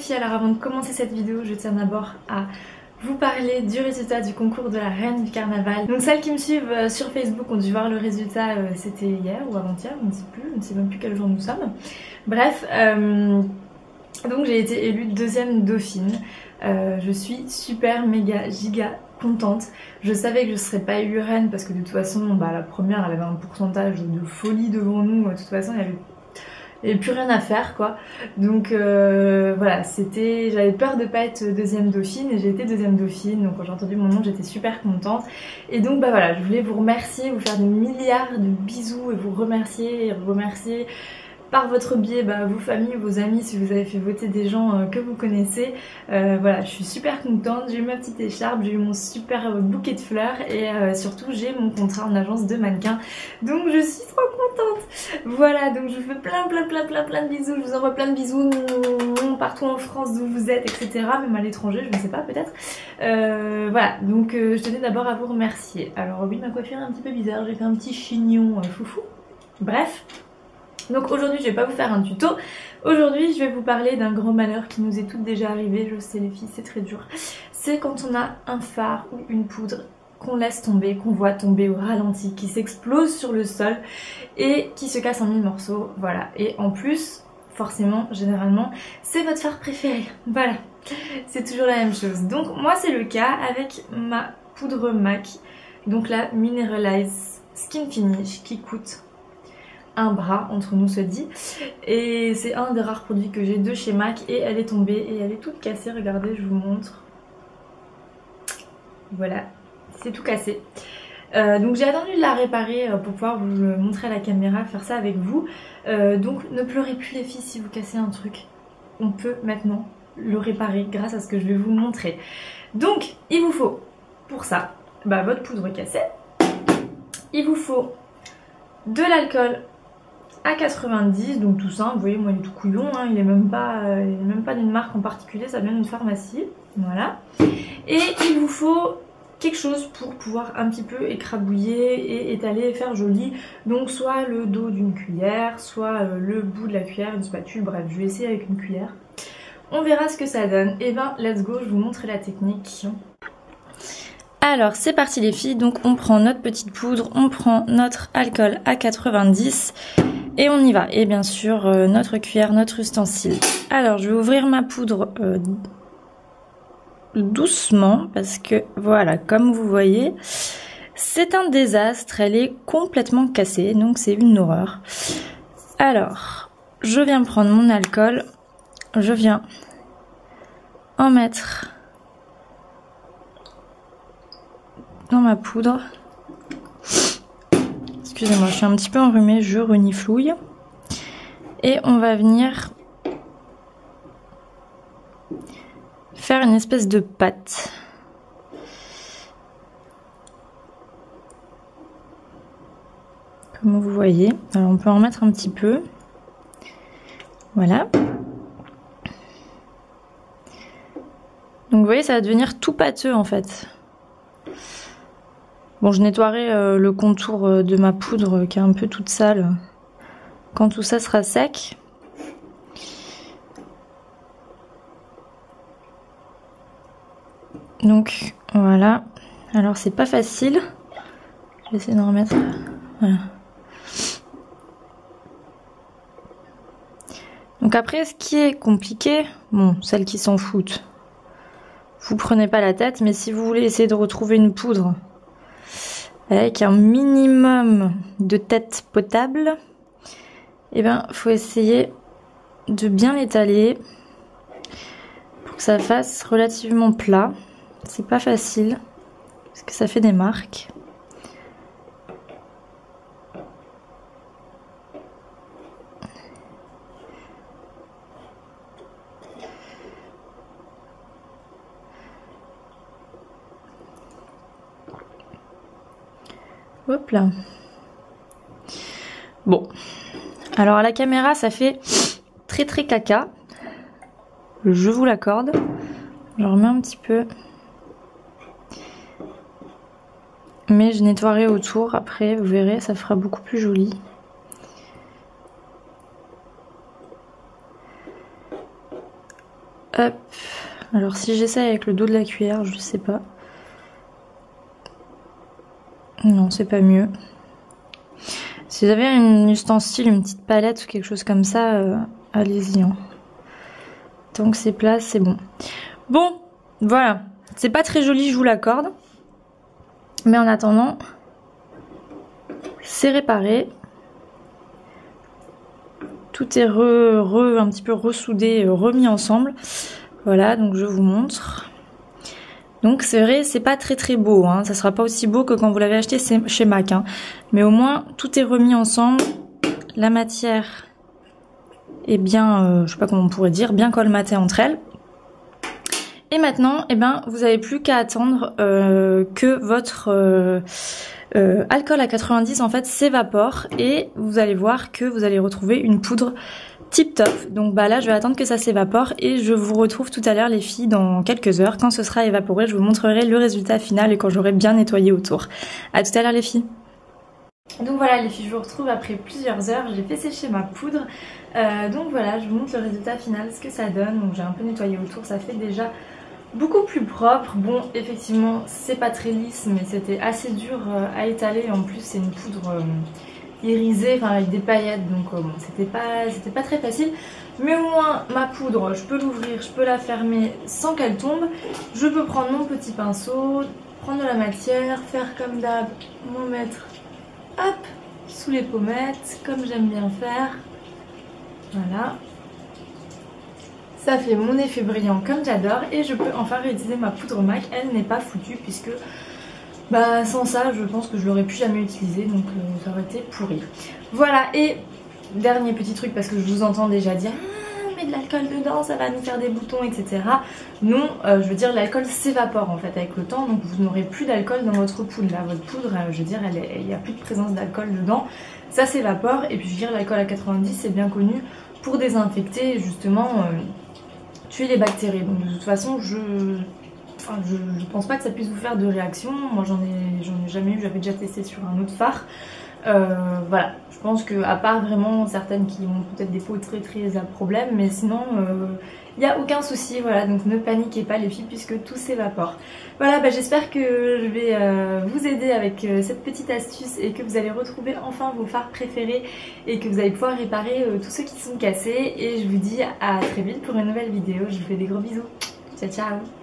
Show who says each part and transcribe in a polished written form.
Speaker 1: filles, alors avant de commencer cette vidéo, je tiens d'abord à vous parler du résultat du concours de la Reine du Carnaval. Donc celles qui me suivent sur Facebook ont dû voir le résultat, c'était hier ou avant-hier, je ne sais plus, je ne sais même plus quel jour nous sommes. Bref, donc j'ai été élue deuxième dauphine. Je suis super méga giga contente. Je savais que je ne serais pas élue reine parce que de toute façon la première elle avait un pourcentage de folie devant nous. De toute façon il n'y avait plus rien à faire quoi. Donc voilà, j'avais peur de pas être deuxième dauphine et j'ai été deuxième dauphine. Donc quand j'ai entendu mon nom j'étais super contente. Et donc voilà, je voulais vous remercier, vous faire des milliards de bisous et vous remercier par votre biais, vos familles, vos amis, si vous avez fait voter des gens que vous connaissez. Voilà, je suis super contente, j'ai eu ma petite écharpe, j'ai eu mon super bouquet de fleurs et surtout j'ai mon contrat en agence de mannequin. Donc je suis trop contente. Voilà, donc je vous fais plein de bisous, je vous envoie plein de bisous partout en France d'où vous êtes, etc. Même à l'étranger, je ne sais pas, peut-être. Voilà, donc je tenais d'abord à vous remercier. Alors oui, ma coiffure est un petit peu bizarre, j'ai fait un petit chignon foufou. Bref. Donc aujourd'hui je vais pas vous faire un tuto, aujourd'hui je vais vous parler d'un grand malheur qui nous est toutes déjà arrivé, je sais les filles c'est très dur. C'est quand on a un fard ou une poudre qu'on laisse tomber, qu'on voit tomber au ralenti, qui s'explose sur le sol et qui se casse en 1000 morceaux, voilà. Et en plus, forcément, généralement, c'est votre fard préféré, voilà. C'est toujours la même chose. Donc moi c'est le cas avec ma poudre MAC, donc la Mineralize Skin Finish qui coûte un bras, entre nous se dit, et c'est un des rares produits que j'ai de chez MAC et elle est tombée et elle est toute cassée, regardez je vous montre, voilà, c'est tout cassé. Donc j'ai attendu de la réparer pour pouvoir vous le montrer à la caméra, faire ça avec vous. Donc ne pleurez plus les filles si vous cassez un truc, on peut maintenant le réparer grâce à ce que je vais vous montrer. Donc il vous faut pour ça votre poudre cassée, il vous faut de l'alcool à 90, donc tout simple, vous voyez moi il est tout couillon, hein, il est même pas d'une marque en particulier, ça vient d'une pharmacie, voilà. Et il vous faut quelque chose pour pouvoir un petit peu écrabouiller et étaler et faire joli, donc soit le dos d'une cuillère, soit le bout de la cuillère, une spatule, bref je vais essayer avec une cuillère. On verra ce que ça donne, et let's go, je vous montre la technique. Alors c'est parti les filles, donc on prend notre petite poudre, on prend notre alcool à 90 et on y va. Et bien sûr notre cuillère, notre ustensile. Alors je vais ouvrir ma poudre doucement parce que voilà, comme vous voyez, c'est un désastre, elle est complètement cassée, donc c'est une horreur. Alors je viens prendre mon alcool, je viens en mettre dans ma poudre. Excusez-moi, je suis un petit peu enrhumée, je reniflouille. Et on va venir faire une espèce de pâte. Comme vous voyez. Alors on peut en mettre un petit peu. Voilà. Donc vous voyez, ça va devenir tout pâteux en fait. Bon, je nettoierai le contour de ma poudre qui est un peu toute sale quand tout ça sera sec. Donc voilà. Alors c'est pas facile. Je vais essayer d'en remettre. Voilà. Donc après, ce qui est compliqué, bon, celles qui s'en foutent, vous prenez pas la tête, mais si vous voulez essayer de retrouver une poudre avec un minimum de tête potable, et faut essayer de bien l'étaler pour que ça fasse relativement plat. C'est pas facile parce que ça fait des marques. Hop là. Bon. Alors à la caméra ça fait très caca. Je vous l'accorde. Je remets un petit peu. Mais je nettoierai autour après, vous verrez, ça fera beaucoup plus joli. Hop. Alors si j'essaye avec le dos de la cuillère, je sais pas. Non, c'est pas mieux. Si vous avez un ustensile, une petite palette ou quelque chose comme ça, allez-y. Hein. Tant que c'est plat, c'est bon. Bon, voilà. C'est pas très joli, je vous l'accorde. Mais en attendant, c'est réparé. Tout est un petit peu ressoudé, remis ensemble. Voilà, donc je vous montre. Donc c'est vrai, c'est pas très beau, hein. Ça sera pas aussi beau que quand vous l'avez acheté chez MAC, hein. Mais au moins tout est remis ensemble. La matière est bien, je sais pas comment on pourrait dire, bien colmatée entre elles. Et maintenant, eh ben, vous n'avez plus qu'à attendre que votre alcool à 90 en fait s'évapore et vous allez voir que vous allez retrouver une poudre tip top. Donc bah là je vais attendre que ça s'évapore et je vous retrouve tout à l'heure les filles dans quelques heures. Quand ce sera évaporé, je vous montrerai le résultat final et quand j'aurai bien nettoyé autour. À tout à l'heure les filles. Donc voilà les filles, je vous retrouve après plusieurs heures, j'ai fait sécher ma poudre. Donc voilà, je vous montre le résultat final, ce que ça donne. Donc j'ai un peu nettoyé autour, ça fait déjà beaucoup plus propre. Bon effectivement c'est pas très lisse mais c'était assez dur à étaler. En plus c'est une poudre irisée, enfin avec des paillettes, donc bon c'était pas très facile. Mais au moins ma poudre je peux l'ouvrir, je peux la fermer sans qu'elle tombe. Je peux prendre mon petit pinceau, prendre de la matière, faire comme d'hab, m'en mettre hop sous les pommettes comme j'aime bien faire. Voilà. Ça fait mon effet brillant comme j'adore et je peux enfin réutiliser ma poudre MAC. Elle n'est pas foutue puisque bah, sans ça je pense que je l'aurais plus jamais utilisée, donc ça aurait été pourri. Voilà, et dernier petit truc parce que je vous entends déjà dire ah, mais de l'alcool dedans ça va nous faire des boutons etc. Non, je veux dire l'alcool s'évapore en fait avec le temps, donc vous n'aurez plus d'alcool dans votre poudre. Là votre poudre, je veux dire il n'y a plus de présence d'alcool dedans, ça s'évapore. Et puis je veux dire l'alcool à 90 c'est bien connu pour désinfecter justement tuer les bactéries. Donc de toute façon je pense pas que ça puisse vous faire de réaction. Moi j'en ai jamais eu, j'avais déjà testé sur un autre fard. Voilà, je pense que à part vraiment certaines qui ont peut-être des peaux très à problème, mais sinon il n'y a aucun souci. Voilà, donc ne paniquez pas les filles puisque tout s'évapore. Voilà, bah, j'espère que je vais vous aider avec cette petite astuce et que vous allez retrouver enfin vos fards préférés et que vous allez pouvoir réparer tous ceux qui sont cassés. Et je vous dis à très vite pour une nouvelle vidéo. Je vous fais des gros bisous. Ciao ciao.